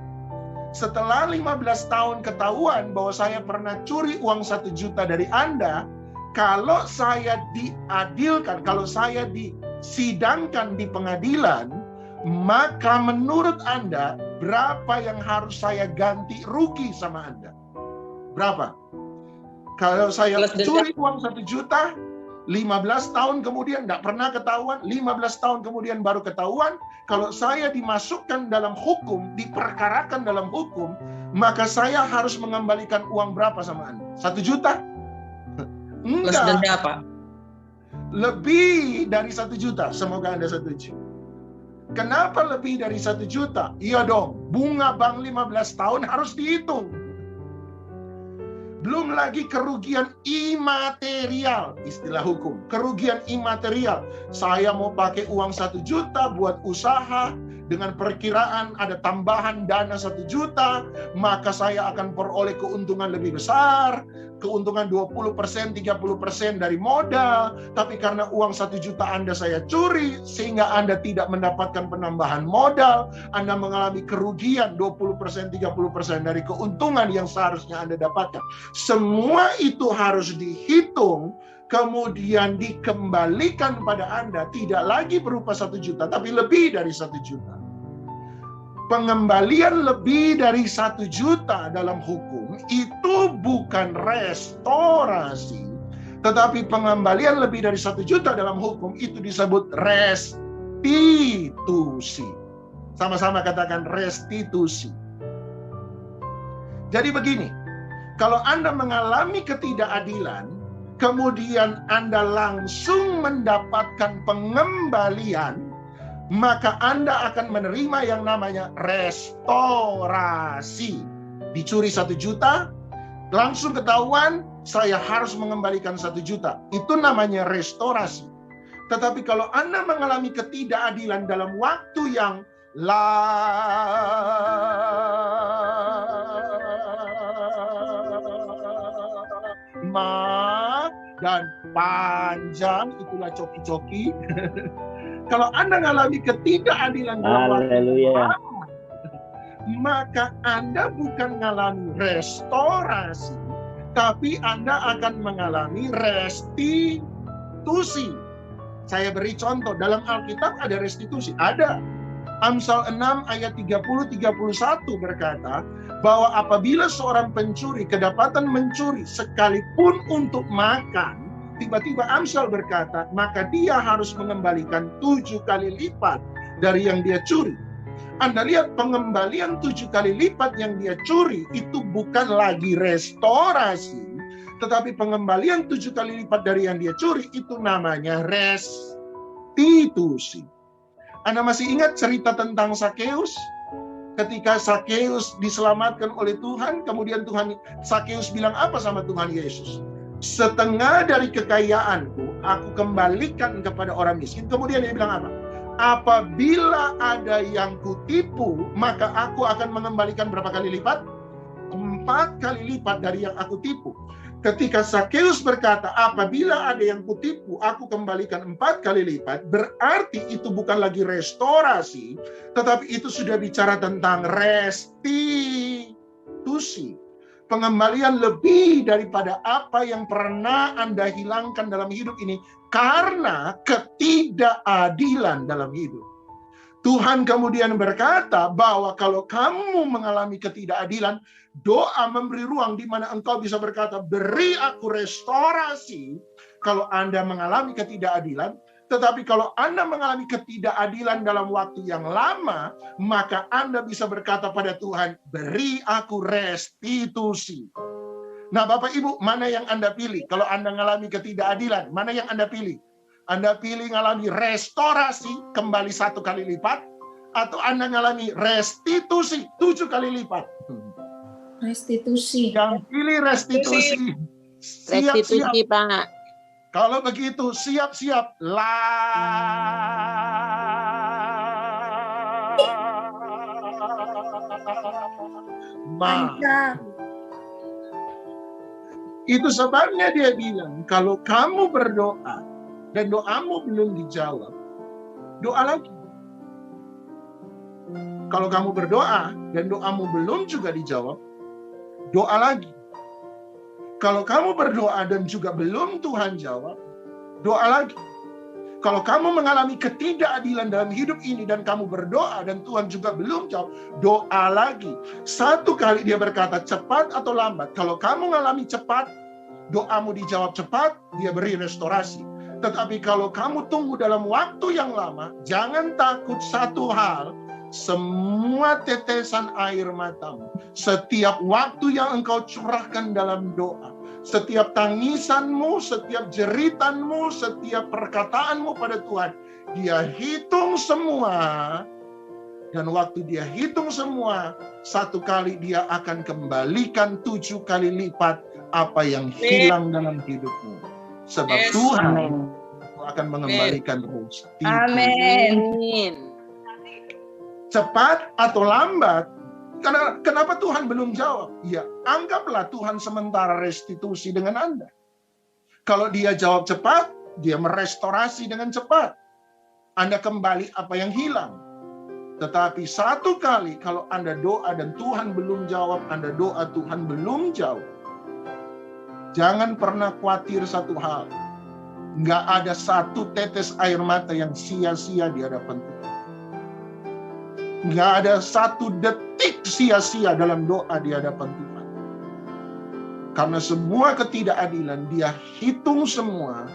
Setelah 15 tahun ketahuan bahwa saya pernah curi uang 1 juta dari Anda, kalau saya diadilkan, kalau saya disidangkan di pengadilan, maka menurut Anda, berapa yang harus saya ganti rugi sama Anda? Berapa? Kalau saya curi uang 1 juta, 15 tahun kemudian tidak pernah ketahuan, 15 tahun kemudian baru ketahuan. Kalau saya dimasukkan dalam hukum, diperkarakan dalam hukum, maka saya harus mengembalikan uang berapa sama Anda? 1 juta? Enggak. Plus denda apa? Lebih dari 1 juta. Semoga Anda setuju. Kenapa lebih dari 1 juta? Iya dong, bunga bank 15 tahun harus dihitung. Belum lagi kerugian imaterial, istilah hukum. Kerugian imaterial. Saya mau pakai uang 1 juta buat usaha, dengan perkiraan ada tambahan dana 1 juta, maka saya akan peroleh keuntungan lebih besar, keuntungan 20%, 30% dari modal. Tapi karena uang 1 juta Anda saya curi, sehingga Anda tidak mendapatkan penambahan modal, Anda mengalami kerugian 20%, 30% dari keuntungan yang seharusnya Anda dapatkan. Semua itu harus dihitung, kemudian dikembalikan pada Anda, tidak lagi berupa 1 juta, tapi lebih dari 1 juta. Pengembalian lebih dari 1 juta dalam hukum itu bukan restorasi, tetapi pengembalian lebih dari 1 juta dalam hukum itu disebut restitusi. Sama-sama katakan restitusi. Jadi begini, kalau Anda mengalami ketidakadilan, kemudian Anda langsung mendapatkan pengembalian, maka Anda akan menerima yang namanya restorasi. Dicuri 1 juta, langsung ketahuan, saya harus mengembalikan 1 juta. Itu namanya restorasi. Tetapi kalau Anda mengalami ketidakadilan dalam waktu yang lama dan panjang, itulah coki-coki. Kalau Anda mengalami ketidakadilan dalam waktu maka Anda bukan mengalami restorasi, tapi Anda akan mengalami restitusi. Saya beri contoh, dalam Alkitab ada restitusi, ada. Amsal 6 ayat 30-31 berkata bahwa apabila seorang pencuri kedapatan mencuri sekalipun untuk makan, tiba-tiba Amsal berkata, maka dia harus mengembalikan 7 kali lipat dari yang dia curi. Anda lihat, pengembalian 7 kali lipat yang dia curi itu bukan lagi restorasi, tetapi pengembalian 7 kali lipat dari yang dia curi itu namanya restitusi. Anda masih ingat cerita tentang Sakeus? Ketika Sakeus diselamatkan oleh Tuhan, kemudian Sakeus bilang apa sama Tuhan Yesus? Setengah dari kekayaanku aku kembalikan kepada orang miskin. Kemudian dia bilang apa? Apabila ada yang kutipu, maka aku akan mengembalikan berapa kali lipat? 4 kali lipat dari yang aku tipu. Ketika Sakeus berkata, apabila ada yang kutipu, aku kembalikan 4 kali lipat, berarti itu bukan lagi restorasi, tetapi itu sudah bicara tentang restitusi. Pengembalian lebih daripada apa yang pernah Anda hilangkan dalam hidup ini karena ketidakadilan dalam hidup. Tuhan kemudian berkata bahwa kalau kamu mengalami ketidakadilan, doa memberi ruang di mana engkau bisa berkata, beri aku restorasi kalau Anda mengalami ketidakadilan. Tetapi kalau Anda mengalami ketidakadilan dalam waktu yang lama, maka Anda bisa berkata pada Tuhan, beri aku restitusi. Nah Bapak Ibu, mana yang Anda pilih? Kalau Anda mengalami ketidakadilan, mana yang Anda pilih? Anda pilih mengalami restorasi kembali 1 kali lipat, atau Anda mengalami restitusi 7 kali lipat? Restitusi. Yang pilih restitusi. Restitusi, Pak. Kalau begitu, siap-siap. Itu sebabnya dia bilang, kalau kamu berdoa dan doamu belum dijawab, doa lagi. Kalau kamu berdoa dan doamu belum juga dijawab, doa lagi. Kalau kamu berdoa dan juga belum Tuhan jawab, doa lagi. Kalau kamu mengalami ketidakadilan dalam hidup ini dan kamu berdoa dan Tuhan juga belum jawab, doa lagi. 1 kali dia berkata cepat atau lambat. Kalau kamu mengalami cepat, doamu dijawab cepat, dia beri restorasi. Tetapi kalau kamu tunggu dalam waktu yang lama, jangan takut satu hal, semua tetesan air matamu, setiap waktu yang engkau curahkan dalam doa, setiap tangisanmu, setiap jeritanmu, setiap perkataanmu pada Tuhan, dia hitung semua. Dan waktu dia hitung semua, 1 kali dia akan kembalikan 7 kali lipat apa yang hilang dalam hidupmu. Sebab Tuhan akan mengembalikan restitusi. Amin. Cepat atau lambat, kenapa Tuhan belum jawab? Ya, anggaplah Tuhan sementara restitusi dengan Anda. Kalau dia jawab cepat, dia merestorasi dengan cepat. Anda kembali apa yang hilang. Tetapi 1 kali kalau Anda doa dan Tuhan belum jawab, Anda doa Tuhan belum jawab. Jangan pernah khawatir satu hal. Nggak ada 1 tetes air mata yang sia-sia di hadapan Tuhan. Nggak ada 1 detik sia-sia dalam doa di hadapan Tuhan. Karena semua ketidakadilan dia hitung semua,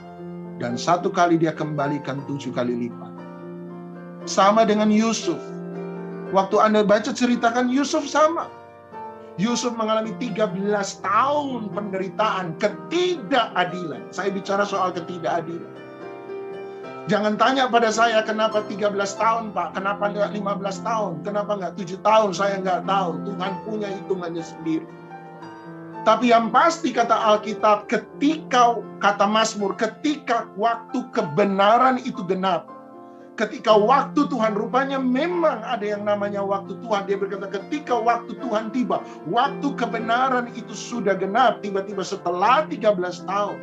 dan 1 kali dia kembalikan 7 kali lipat. Sama dengan Yusuf. Waktu Anda baca ceritakan Yusuf sama. Yusuf mengalami 13 tahun penderitaan, ketidakadilan. Saya bicara soal ketidakadilan. Jangan tanya pada saya, kenapa 13 tahun Pak? Kenapa enggak 15 tahun? Kenapa enggak 7 tahun? Saya enggak tahu. Tuhan punya hitungannya sendiri. Tapi yang pasti kata Alkitab, ketika, kata Mazmur, ketika waktu kebenaran itu genap. Ketika waktu Tuhan, rupanya memang ada yang namanya waktu Tuhan. Dia berkata ketika waktu Tuhan tiba, waktu kebenaran itu sudah genap. Tiba-tiba setelah 13 tahun,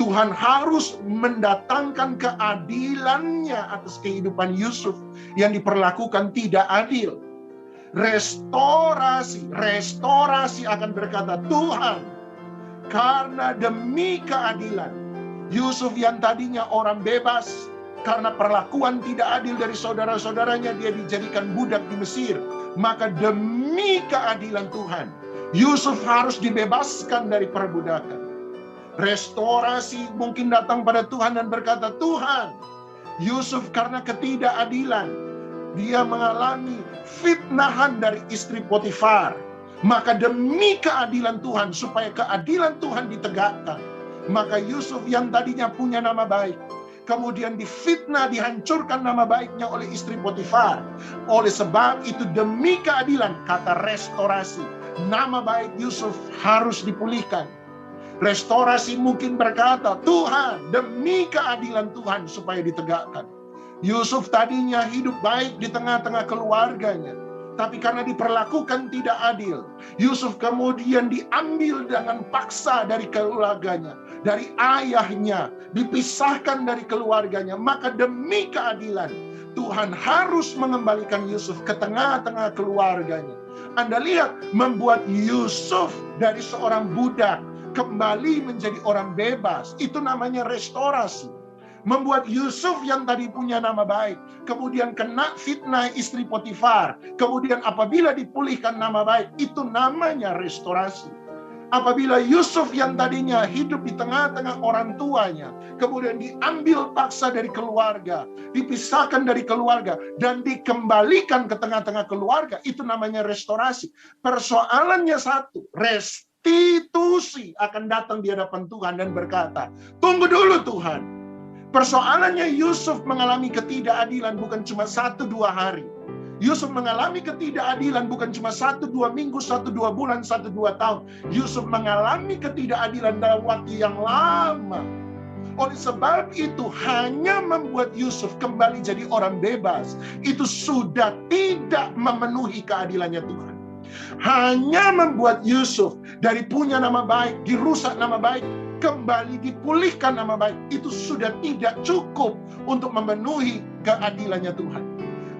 Tuhan harus mendatangkan keadilannya atas kehidupan Yusuf yang diperlakukan tidak adil. Restorasi akan berkata, Tuhan, karena demi keadilan, Yusuf yang tadinya orang bebas, karena perlakuan tidak adil dari saudara-saudaranya, dia dijadikan budak di Mesir. Maka demi keadilan Tuhan, Yusuf harus dibebaskan dari perbudakan. Restorasi mungkin datang pada Tuhan dan berkata, Tuhan, Yusuf karena ketidakadilan, dia mengalami fitnahan dari istri Potifar. Maka demi keadilan Tuhan, supaya keadilan Tuhan ditegakkan, maka Yusuf yang tadinya punya nama baik, kemudian difitnah, dihancurkan nama baiknya oleh istri Potifar. Oleh sebab itu demi keadilan, kata restorasi, nama baik Yusuf harus dipulihkan. Restorasi mungkin berkata, Tuhan, demi keadilan Tuhan supaya ditegakkan. Yusuf tadinya hidup baik di tengah-tengah keluarganya, tapi karena diperlakukan tidak adil, Yusuf kemudian diambil dengan paksa dari keluarganya, dari ayahnya, dipisahkan dari keluarganya. Maka demi keadilan, Tuhan harus mengembalikan Yusuf ke tengah-tengah keluarganya. Anda lihat, membuat Yusuf dari seorang budak kembali menjadi orang bebas. Itu namanya restorasi. Membuat Yusuf yang tadi punya nama baik, kemudian kena fitnah istri Potifar, kemudian apabila dipulihkan nama baik, itu namanya restorasi. Apabila Yusuf yang tadinya hidup di tengah-tengah orang tuanya, kemudian diambil paksa dari keluarga, dipisahkan dari keluarga, dan dikembalikan ke tengah-tengah keluarga, itu namanya restorasi. Persoalannya satu, restitusi akan datang di hadapan Tuhan dan berkata, tunggu dulu Tuhan. Persoalannya Yusuf mengalami ketidakadilan bukan cuma 1-2 hari. Yusuf mengalami ketidakadilan bukan cuma 1-2 minggu, 1-2 bulan, 1-2 tahun. Yusuf mengalami ketidakadilan dalam waktu yang lama. Oleh sebab itu, hanya membuat Yusuf kembali jadi orang bebas, itu sudah tidak memenuhi keadilannya Tuhan. Hanya membuat Yusuf dari punya nama baik, dirusak nama baik, kembali dipulihkan nama baik, itu sudah tidak cukup untuk memenuhi keadilannya Tuhan.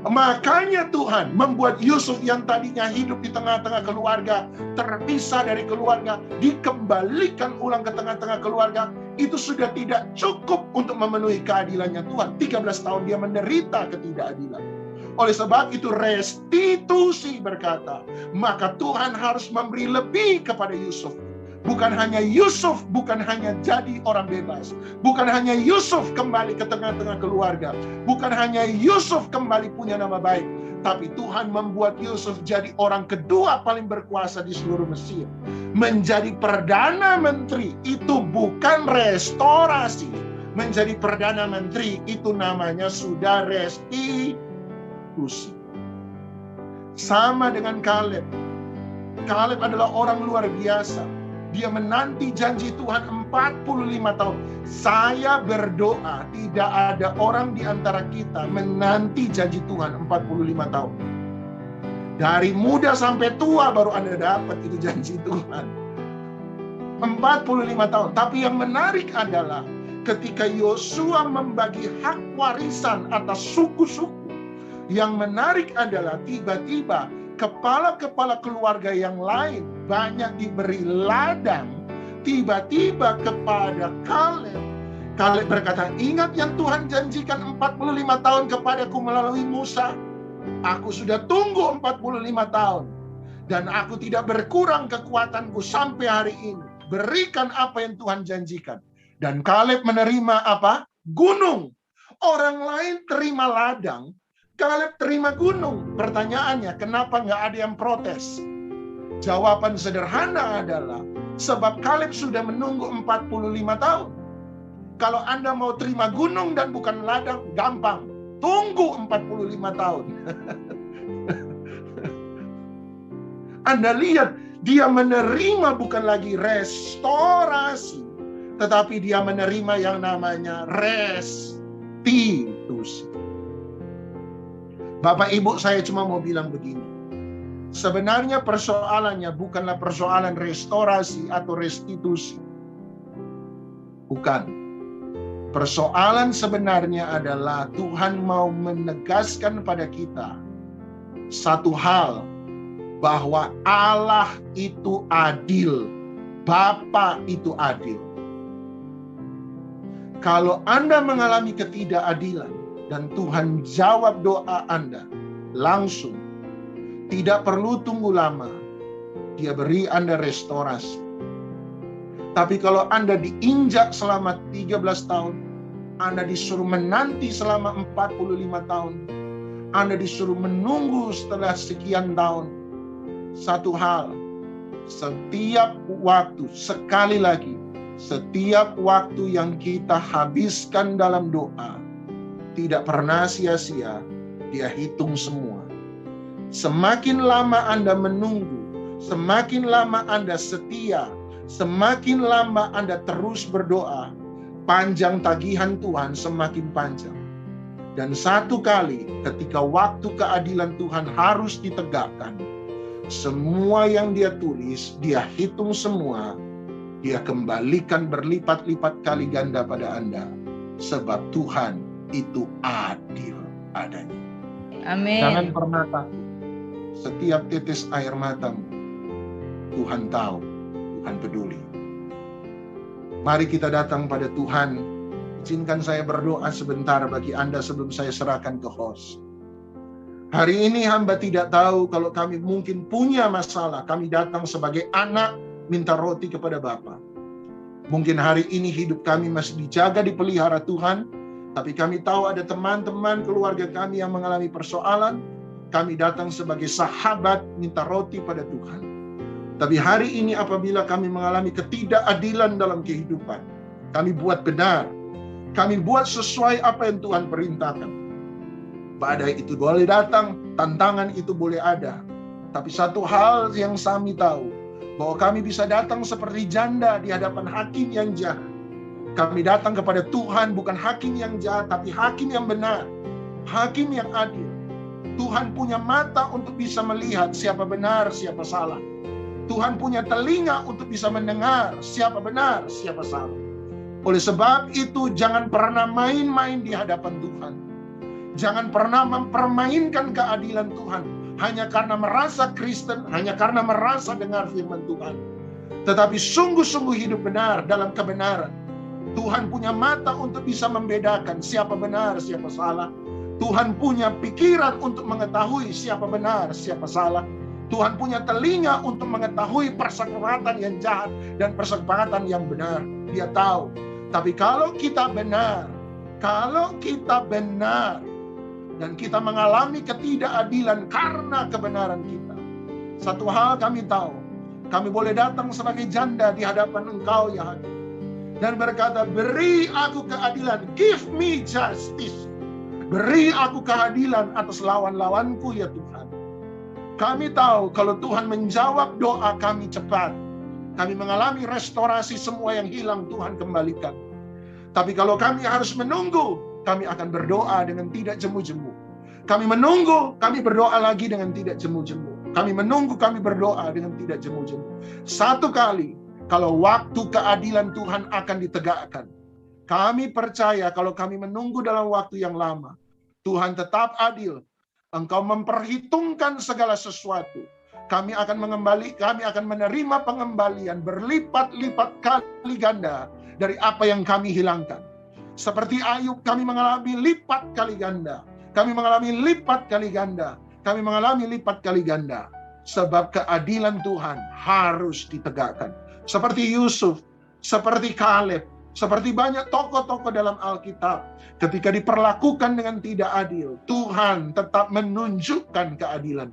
Makanya Tuhan membuat Yusuf yang tadinya hidup di tengah-tengah keluarga, terpisah dari keluarga, dikembalikan ulang ke tengah-tengah keluarga. Itu sudah tidak cukup untuk memenuhi keadilannya Tuhan. 13 tahun dia menderita ketidakadilan. Oleh sebab itu restitusi berkata, maka Tuhan harus memberi lebih kepada Yusuf. Bukan hanya Yusuf, bukan hanya jadi orang bebas. Bukan hanya Yusuf kembali ke tengah-tengah keluarga. Bukan hanya Yusuf kembali punya nama baik. Tapi Tuhan membuat Yusuf jadi orang kedua paling berkuasa di seluruh Mesir. Menjadi Perdana Menteri itu bukan restorasi. Menjadi Perdana Menteri itu namanya sudah restitusi. Sama dengan Kaleb. Kaleb adalah orang luar biasa. Dia menanti janji Tuhan 45 tahun. Saya berdoa tidak ada orang di antara kita menanti janji Tuhan 45 tahun. Dari muda sampai tua baru Anda dapat itu janji Tuhan. 45 tahun. Tapi yang menarik adalah ketika Yosua membagi hak warisan atas suku-suku, yang menarik adalah tiba-tiba kepala-kepala keluarga yang lain banyak diberi ladang. Tiba-tiba kepada Kaleb, Kaleb berkata, ingat yang Tuhan janjikan 45 tahun kepadaku melalui Musa. Aku sudah tunggu 45 tahun. Dan aku tidak berkurang kekuatanku sampai hari ini. Berikan apa yang Tuhan janjikan. Dan Kaleb menerima apa? Gunung. Orang lain terima ladang, Kaleb terima gunung. Pertanyaannya, kenapa nggak ada yang protes? Jawaban sederhana adalah, sebab Kaleb sudah menunggu 45 tahun. Kalau Anda mau terima gunung dan bukan ladang, gampang. Tunggu 45 tahun. Anda lihat, dia menerima bukan lagi restorasi, tetapi dia menerima yang namanya restitusi. Bapak Ibu, saya cuma mau bilang begini. Sebenarnya persoalannya bukanlah persoalan restorasi atau restitusi. Bukan. Persoalan sebenarnya adalah Tuhan mau menegaskan pada kita satu hal bahwa Allah itu adil, Bapa itu adil. Kalau Anda mengalami ketidakadilan dan Tuhan jawab doa Anda langsung, tidak perlu tunggu lama, Dia beri Anda restorasi. Tapi kalau Anda diinjak selama 13 tahun, Anda disuruh menanti selama 45 tahun, Anda disuruh menunggu setelah sekian tahun. Satu hal, setiap waktu, sekali lagi, setiap waktu yang kita habiskan dalam doa tidak pernah sia-sia, Dia hitung semua. Semakin lama Anda menunggu, semakin lama Anda setia, semakin lama Anda terus berdoa, panjang tagihan Tuhan semakin panjang. Dan satu kali ketika waktu keadilan Tuhan harus ditegakkan, semua yang Dia tulis, Dia hitung semua, Dia kembalikan berlipat-lipat kali ganda pada Anda. Sebab Tuhan itu adil adanya. Amin. Jangan pernah takut. Setiap tetes air matamu, Tuhan tahu, Tuhan peduli. Mari kita datang pada Tuhan. Izinkan saya berdoa sebentar bagi Anda sebelum saya serahkan ke host. Hari ini hamba tidak tahu kalau kami mungkin punya masalah. Kami datang sebagai anak minta roti kepada Bapa. Mungkin hari ini hidup kami masih dijaga, dipelihara Tuhan. Tapi kami tahu ada teman-teman keluarga kami yang mengalami persoalan. Kami datang sebagai sahabat minta roti pada Tuhan. Tapi hari ini apabila kami mengalami ketidakadilan dalam kehidupan, kami buat benar. Kami buat sesuai apa yang Tuhan perintahkan. Badai itu boleh datang, tantangan itu boleh ada. Tapi satu hal yang kami tahu, bahwa kami bisa datang seperti janda di hadapan hakim yang jahat. Kami datang kepada Tuhan bukan hakim yang jahat, tapi hakim yang benar, hakim yang adil. Tuhan punya mata untuk bisa melihat siapa benar, siapa salah. Tuhan punya telinga untuk bisa mendengar siapa benar, siapa salah. Oleh sebab itu, jangan pernah main-main di hadapan Tuhan. Jangan pernah mempermainkan keadilan Tuhan hanya karena merasa Kristen, hanya karena merasa dengar firman Tuhan. Tetapi sungguh-sungguh hidup benar dalam kebenaran. Tuhan punya mata untuk bisa membedakan siapa benar, siapa salah. Tuhan punya pikiran untuk mengetahui siapa benar, siapa salah. Tuhan punya telinga untuk mengetahui persepakatan yang jahat dan persepakatan yang benar. Dia tahu. Tapi kalau kita benar, dan kita mengalami ketidakadilan karena kebenaran kita, satu hal kami tahu, kami boleh datang sebagai janda di hadapan Engkau ya hakim, dan berkata, beri aku keadilan, give me justice. Beri aku keadilan atas lawan-lawanku ya Tuhan. Kami tahu kalau Tuhan menjawab doa kami cepat, kami mengalami restorasi semua yang hilang Tuhan kembalikan. Tapi kalau kami harus menunggu, kami akan berdoa dengan tidak jemu-jemu. Kami menunggu, kami berdoa lagi dengan tidak jemu-jemu. Kami menunggu, kami berdoa dengan tidak jemu-jemu. Satu kali, kalau waktu keadilan Tuhan akan ditegakkan, kami percaya kalau kami menunggu dalam waktu yang lama, Tuhan tetap adil. Engkau memperhitungkan segala sesuatu. Kami akan menerima pengembalian berlipat-lipat kali ganda dari apa yang kami hilangkan. Seperti Ayub, kami mengalami lipat kali ganda. Kami mengalami lipat kali ganda. Kami mengalami lipat kali ganda. Sebab keadilan Tuhan harus ditegakkan. Seperti Yusuf, seperti Kaleb, seperti banyak tokoh-tokoh dalam Alkitab. Ketika diperlakukan dengan tidak adil, Tuhan tetap menunjukkan keadilan.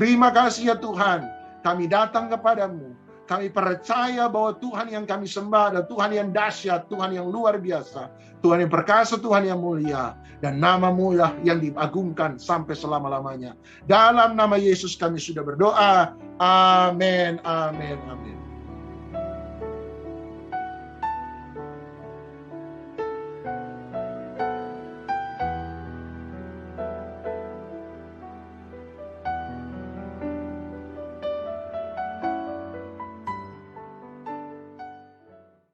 Terima kasih ya Tuhan, kami datang kepadamu. Kami percaya bahwa Tuhan yang kami sembah adalah Tuhan yang dahsyat, Tuhan yang luar biasa, Tuhan yang perkasa, Tuhan yang mulia, dan nama-Mu lah yang diagungkan sampai selama-lamanya. Dalam nama Yesus kami sudah berdoa. Amin, amin, amin.